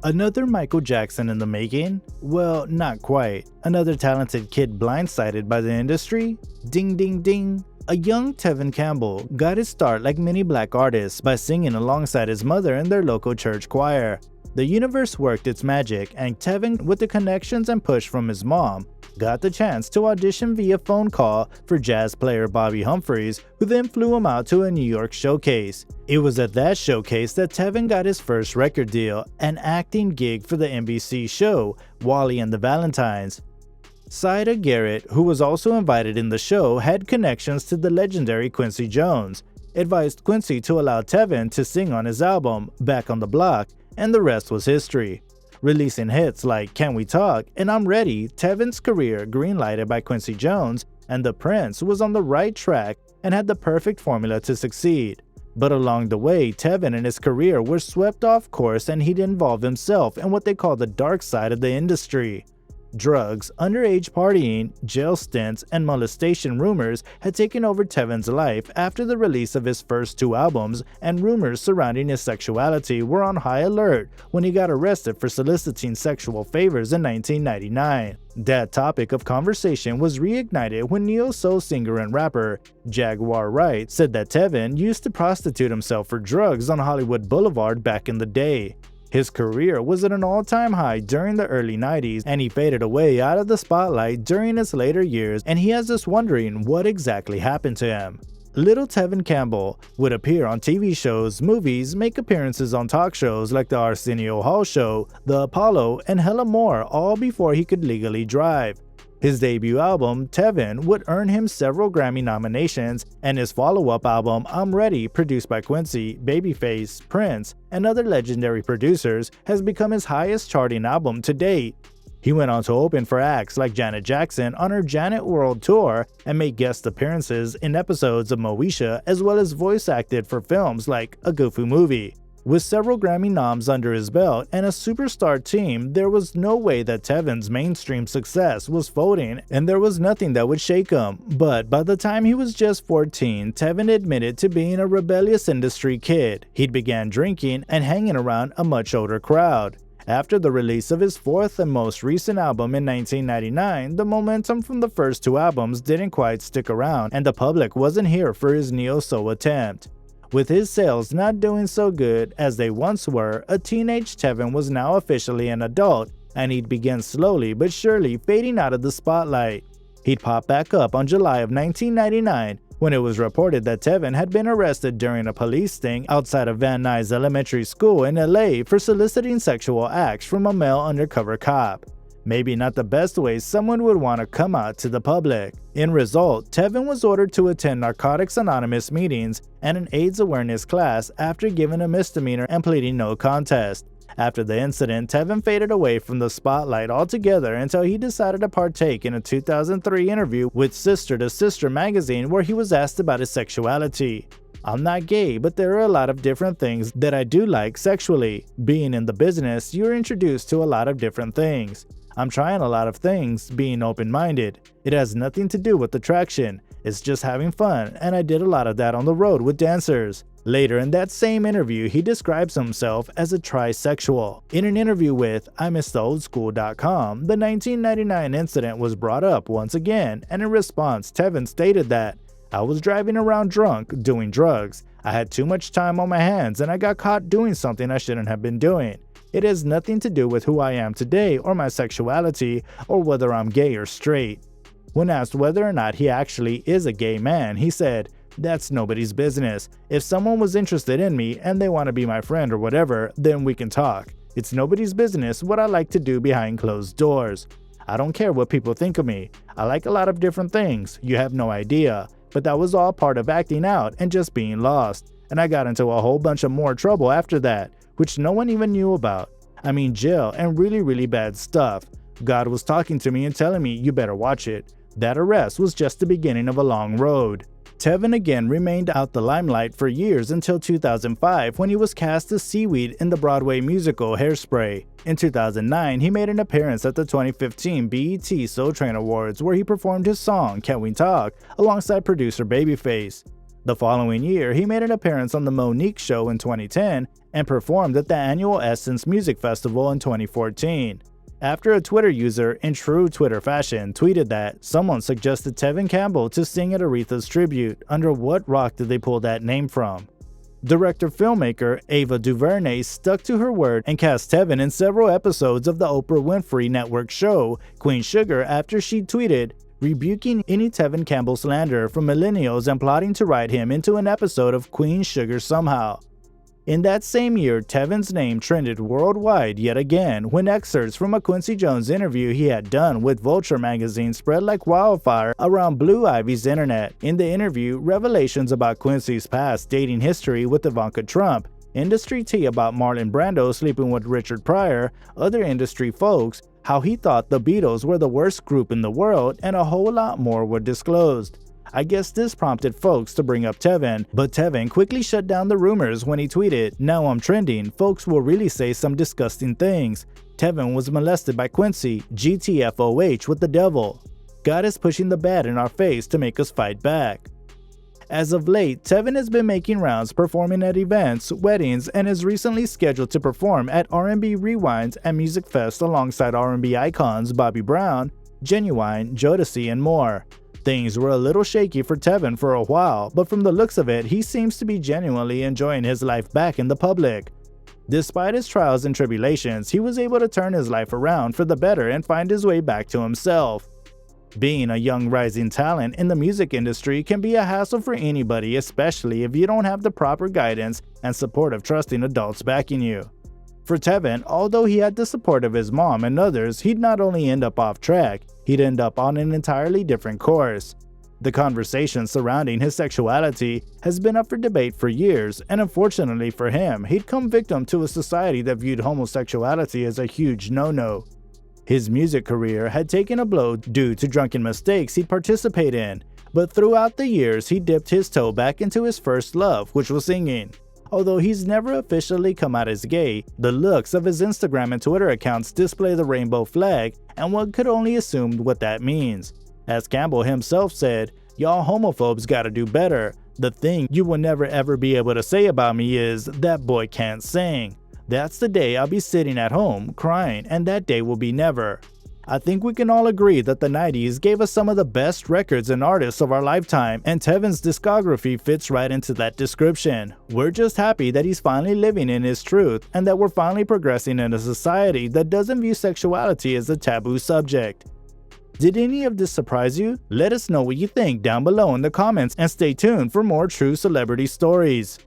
Another Michael Jackson in the making? Well, not quite. Another talented kid blindsided by the industry? Ding ding ding. A young Tevin Campbell got his start like many black artists by singing alongside his mother in their local church choir. The universe worked its magic, and Tevin, with the connections and push from his mom, got the chance to audition via phone call for jazz player Bobby Humphries, who then flew him out to a New York showcase. It was at that showcase that Tevin got his first record deal, an acting gig for the NBC show Wally and the Valentines. Syda Garrett, who was also invited in the show, had connections to the legendary Quincy Jones, advised Quincy to allow Tevin to sing on his album Back on the Block, and the rest was history. Releasing hits like Can We Talk and I'm Ready, Tevin's career, greenlighted by Quincy Jones and The Prince, was on the right track and had the perfect formula to succeed. But along the way, Tevin and his career were swept off course, and he'd involved himself in what they call the dark side of the industry. Drugs, underage partying, jail stints, and molestation rumors had taken over Tevin's life after the release of his first two albums, and rumors surrounding his sexuality were on high alert when he got arrested for soliciting sexual favors in 1999. That topic of conversation was reignited when neo-soul singer and rapper Jaguar Wright said that Tevin used to prostitute himself for drugs on Hollywood Boulevard back in the day. His career was at an all-time high during the early 90s, and he faded away out of the spotlight during his later years, and he has us wondering what exactly happened to him. Little Tevin Campbell would appear on TV shows, movies, make appearances on talk shows like the Arsenio Hall Show, The Apollo, and hella more, all before he could legally drive. His debut album, Tevin, would earn him several Grammy nominations, and his follow-up album, I'm Ready, produced by Quincy, Babyface, Prince, and other legendary producers, has become his highest charting album to date. He went on to open for acts like Janet Jackson on her Janet World Tour and make guest appearances in episodes of Moesha, as well as voice acted for films like A Goofy Movie. With several Grammy noms under his belt and a superstar team, there was no way that Tevin's mainstream success was folding, and there was nothing that would shake him. But by the time he was just 14, Tevin admitted to being a rebellious industry kid. He'd began drinking and hanging around a much older crowd. After the release of his fourth and most recent album in 1999, the momentum from the first two albums didn't quite stick around, and the public wasn't here for his neo-soul attempt. With his sales not doing so good as they once were, a teenage Tevin was now officially an adult, and he'd begin slowly but surely fading out of the spotlight. He'd pop back up on July of 1999 when it was reported that Tevin had been arrested during a police sting outside of Van Nuys Elementary School in LA for soliciting sexual acts from a male undercover cop. Maybe not the best way someone would want to come out to the public. In result, Tevin was ordered to attend Narcotics Anonymous meetings and an AIDS awareness class after giving a misdemeanor and pleading no contest. After the incident, Tevin faded away from the spotlight altogether until he decided to partake in a 2003 interview with Sister to Sister magazine where he was asked about his sexuality. I'm not gay, but there are a lot of different things that I do like sexually. Being in the business, you're introduced to a lot of different things. I'm trying a lot of things, being open-minded. It has nothing to do with attraction. It's just having fun, and I did a lot of that on the road with dancers. Later in that same interview, he describes himself as a trisexual. In an interview with IMissTheOldSchool.com, the 1999 incident was brought up once again, and in response, Tevin stated that, I was driving around drunk, doing drugs. I had too much time on my hands, and I got caught doing something I shouldn't have been doing. It has nothing to do with who I am today or my sexuality or whether I'm gay or straight. When asked whether or not he actually is a gay man, he said, that's nobody's business. If someone was interested in me and they want to be my friend or whatever, then we can talk. It's nobody's business what I like to do behind closed doors. I don't care what people think of me. I like a lot of different things, you have no idea. But that was all part of acting out and just being lost. And I got into a whole bunch of more trouble after that, which no one even knew about. I mean jail and really bad stuff. God was talking to me and telling me you better watch it. That arrest was just the beginning of a long road. Tevin again remained out the limelight for years until 2005 when he was cast as Seaweed in the Broadway musical Hairspray. In 2009, he made an appearance at the 2015 BET Soul Train Awards where he performed his song Can We Talk alongside producer Babyface. The following year, he made an appearance on The Monique Show in 2010 and performed at the annual Essence Music Festival in 2014. After a Twitter user, in true Twitter fashion, tweeted that someone suggested Tevin Campbell to sing at Aretha's tribute, under what rock did they pull that name from? Director-filmmaker Ava DuVernay stuck to her word and cast Tevin in several episodes of the Oprah Winfrey Network show Queen Sugar after she tweeted, rebuking any Tevin Campbell slander from millennials and plotting to write him into an episode of Queen Sugar somehow. In that same year, Tevin's name trended worldwide yet again when excerpts from a Quincy Jones interview he had done with Vulture magazine spread like wildfire around Blue Ivy's internet. In the interview, revelations about Quincy's past dating history with Ivanka Trump, industry tea about Marlon Brando sleeping with Richard Pryor, other industry folks, how he thought the Beatles were the worst group in the world, and a whole lot more were disclosed. I guess this prompted folks to bring up Tevin, but Tevin quickly shut down the rumors when he tweeted, "Now I'm trending, folks will really say some disgusting things. Tevin was molested by Quincy, GTFOH with the devil. God is pushing the bad in our face to make us fight back." As of late, Tevin has been making rounds performing at events, weddings, and is recently scheduled to perform at R&B Rewinds and Music Fest alongside R&B icons Bobby Brown, Genuine, Jodeci, and more. Things were a little shaky for Tevin for a while, but from the looks of it, he seems to be genuinely enjoying his life back in the public. Despite his trials and tribulations, he was able to turn his life around for the better and find his way back to himself. Being a young rising talent in the music industry can be a hassle for anybody, especially if you don't have the proper guidance and support of trusting adults backing you. For Tevin, although he had the support of his mom and others, he'd not only end up off track, he'd end up on an entirely different course. The conversation surrounding his sexuality has been up for debate for years, and unfortunately for him, he'd come victim to a society that viewed homosexuality as a huge no-no. His music career had taken a blow due to drunken mistakes he'd participate in, but throughout the years he dipped his toe back into his first love, which was singing. Although he's never officially come out as gay, the looks of his Instagram and Twitter accounts display the rainbow flag, and one could only assume what that means. As Campbell himself said, "Y'all homophobes gotta do better. The thing you will never ever be able to say about me is, that boy can't sing. That's the day I'll be sitting at home, crying, and that day will be never." I think we can all agree that the 90s gave us some of the best records and artists of our lifetime, and Tevin's discography fits right into that description. We're just happy that he's finally living in his truth, and that we're finally progressing in a society that doesn't view sexuality as a taboo subject. Did any of this surprise you? Let us know what you think down below in the comments, and stay tuned for more true celebrity stories.